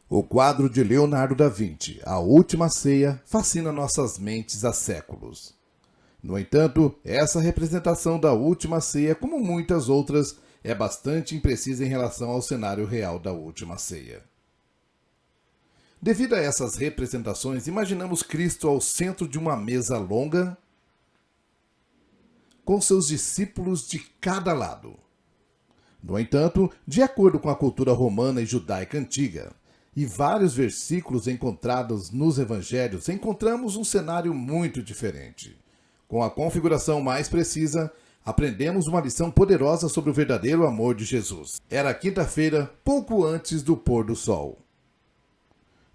O quadro de Leonardo da Vinci, A Última Ceia, fascina nossas mentes há séculos. No entanto, essa representação da Última Ceia, como muitas outras, é bastante imprecisa em relação ao cenário real da Última Ceia. Devido a essas representações, imaginamos Cristo ao centro de uma mesa longa, com seus discípulos de cada lado. No entanto, de acordo com a cultura romana e judaica antiga, e vários versículos encontrados nos evangelhos, encontramos um cenário muito diferente. Com a configuração mais precisa, aprendemos uma lição poderosa sobre o verdadeiro amor de Jesus. Era quinta-feira, pouco antes do pôr do sol.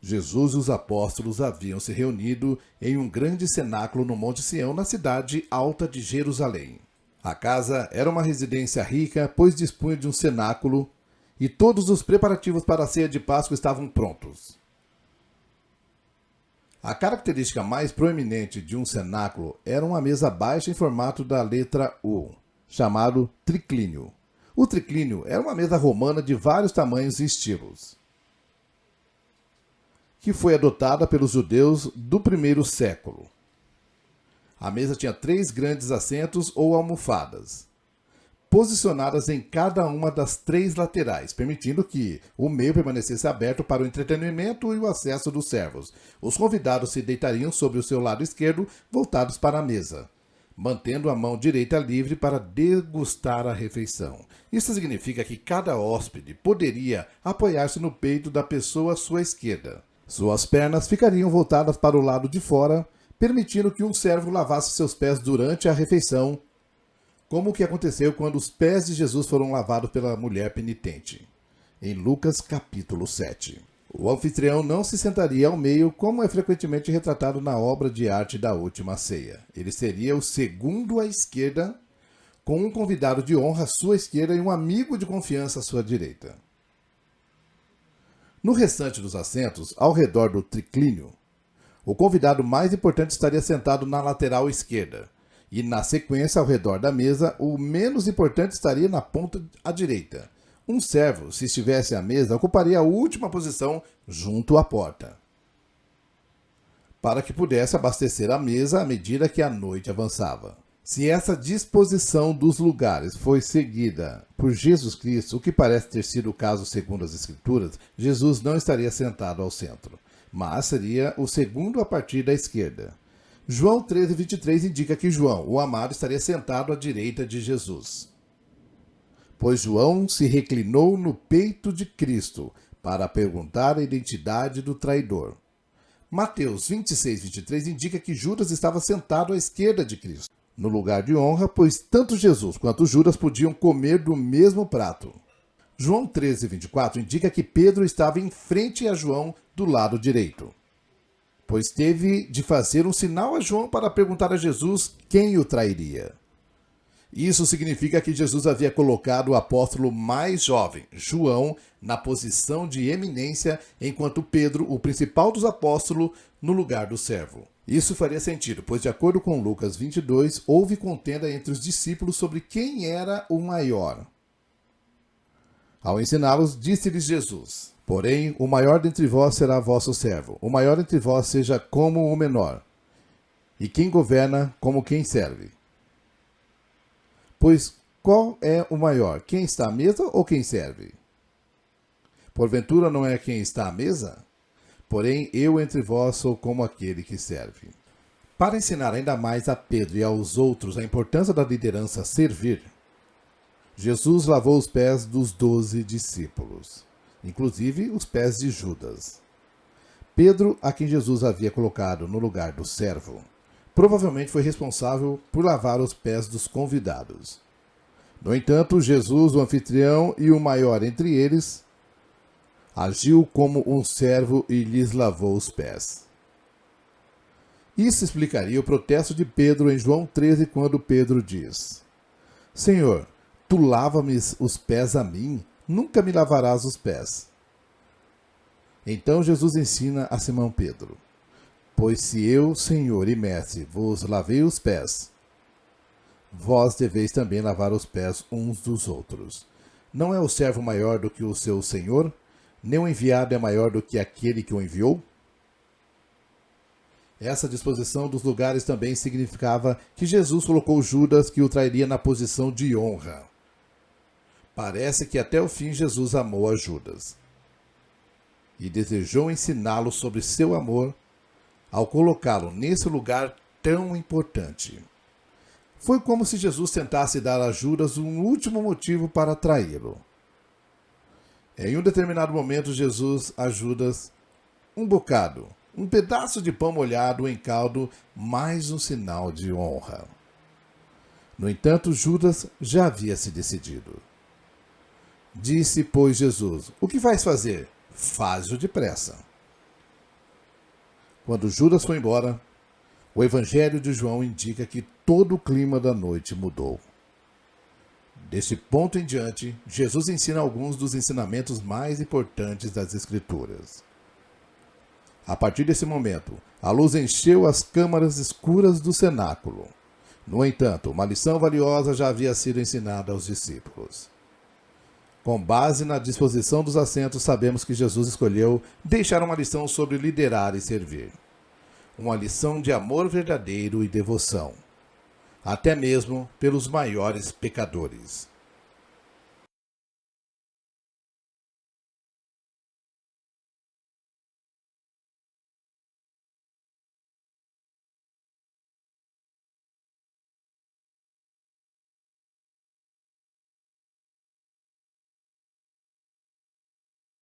Jesus e os apóstolos haviam se reunido em um grande cenáculo no Monte Sião, na cidade alta de Jerusalém. A casa era uma residência rica, pois dispunha de um cenáculo, e todos os preparativos para a ceia de Páscoa estavam prontos. A característica mais proeminente de um cenáculo era uma mesa baixa em formato da letra U, chamado triclínio. O triclínio era uma mesa romana de vários tamanhos e estilos, que foi adotada pelos judeus do primeiro século. A mesa tinha 3 grandes assentos ou almofadas, posicionadas em cada uma das 3 laterais, permitindo que o meio permanecesse aberto para o entretenimento e o acesso dos servos. Os convidados se deitariam sobre o seu lado esquerdo, voltados para a mesa, mantendo a mão direita livre para degustar a refeição. Isso significa que cada hóspede poderia apoiar-se no peito da pessoa à sua esquerda. Suas pernas ficariam voltadas para o lado de fora, permitindo que um servo lavasse seus pés durante a refeição, como o que aconteceu quando os pés de Jesus foram lavados pela mulher penitente, em Lucas capítulo 7. O anfitrião não se sentaria ao meio, como é frequentemente retratado na obra de arte da Última Ceia. Ele seria o segundo à esquerda, com um convidado de honra à sua esquerda e um amigo de confiança à sua direita. No restante dos assentos, ao redor do triclínio, o convidado mais importante estaria sentado na lateral esquerda, e na sequência, ao redor da mesa, o menos importante estaria na ponta à direita. Um servo, se estivesse à mesa, ocuparia a última posição junto à porta, para que pudesse abastecer a mesa à medida que a noite avançava. Se essa disposição dos lugares foi seguida por Jesus Cristo, o que parece ter sido o caso segundo as Escrituras, Jesus não estaria sentado ao centro, mas seria o segundo a partir da esquerda. João 13:23 indica que João, o amado, estaria sentado à direita de Jesus, pois João se reclinou no peito de Cristo para perguntar a identidade do traidor. Mateus 26:23 indica que Judas estava sentado à esquerda de Cristo, no lugar de honra, pois tanto Jesus quanto Judas podiam comer do mesmo prato. João 13:24 indica que Pedro estava em frente a João do lado direito, pois teve de fazer um sinal a João para perguntar a Jesus quem o trairia. Isso significa que Jesus havia colocado o apóstolo mais jovem, João, na posição de eminência, enquanto Pedro, o principal dos apóstolos, no lugar do servo. Isso faria sentido, pois de acordo com Lucas 22, houve contenda entre os discípulos sobre quem era o maior. Ao ensiná-los, disse-lhes Jesus: porém, o maior dentre vós será vosso servo. O maior entre vós seja como o menor, e quem governa como quem serve. Pois qual é o maior, quem está à mesa ou quem serve? Porventura não é quem está à mesa? Porém, eu entre vós sou como aquele que serve. Para ensinar ainda mais a Pedro e aos outros a importância da liderança servir, Jesus lavou os pés dos 12 discípulos, inclusive os pés de Judas. Pedro, a quem Jesus havia colocado no lugar do servo, provavelmente foi responsável por lavar os pés dos convidados. No entanto, Jesus, o anfitrião e o maior entre eles, agiu como um servo e lhes lavou os pés. Isso explicaria o protesto de Pedro em João 13, quando Pedro diz: Senhor, tu lava-me os pés a mim, nunca me lavarás os pés. Então Jesus ensina a Simão Pedro: pois se eu, Senhor e Mestre, vos lavei os pés, vós deveis também lavar os pés uns dos outros. Não é o servo maior do que o seu senhor? Nem o enviado é maior do que aquele que o enviou? Essa disposição dos lugares também significava que Jesus colocou Judas, que o trairia, na posição de honra. Parece que até o fim Jesus amou a Judas e desejou ensiná-lo sobre seu amor ao colocá-lo nesse lugar tão importante. Foi como se Jesus tentasse dar a Judas um último motivo para traí-lo. Em um determinado momento, Jesus a Judas um bocado, um pedaço de pão molhado em caldo, mais um sinal de honra. No entanto, Judas já havia se decidido. Disse, pois, Jesus: "O que vais fazer? Faz-o depressa." Quando Judas foi embora, o Evangelho de João indica que todo o clima da noite mudou. Deste ponto em diante, Jesus ensina alguns dos ensinamentos mais importantes das Escrituras. A partir desse momento, a luz encheu as câmaras escuras do cenáculo. No entanto, uma lição valiosa já havia sido ensinada aos discípulos. Com base na disposição dos assentos, sabemos que Jesus escolheu deixar uma lição sobre liderar e servir. Uma lição de amor verdadeiro e devoção, até mesmo pelos maiores pecadores.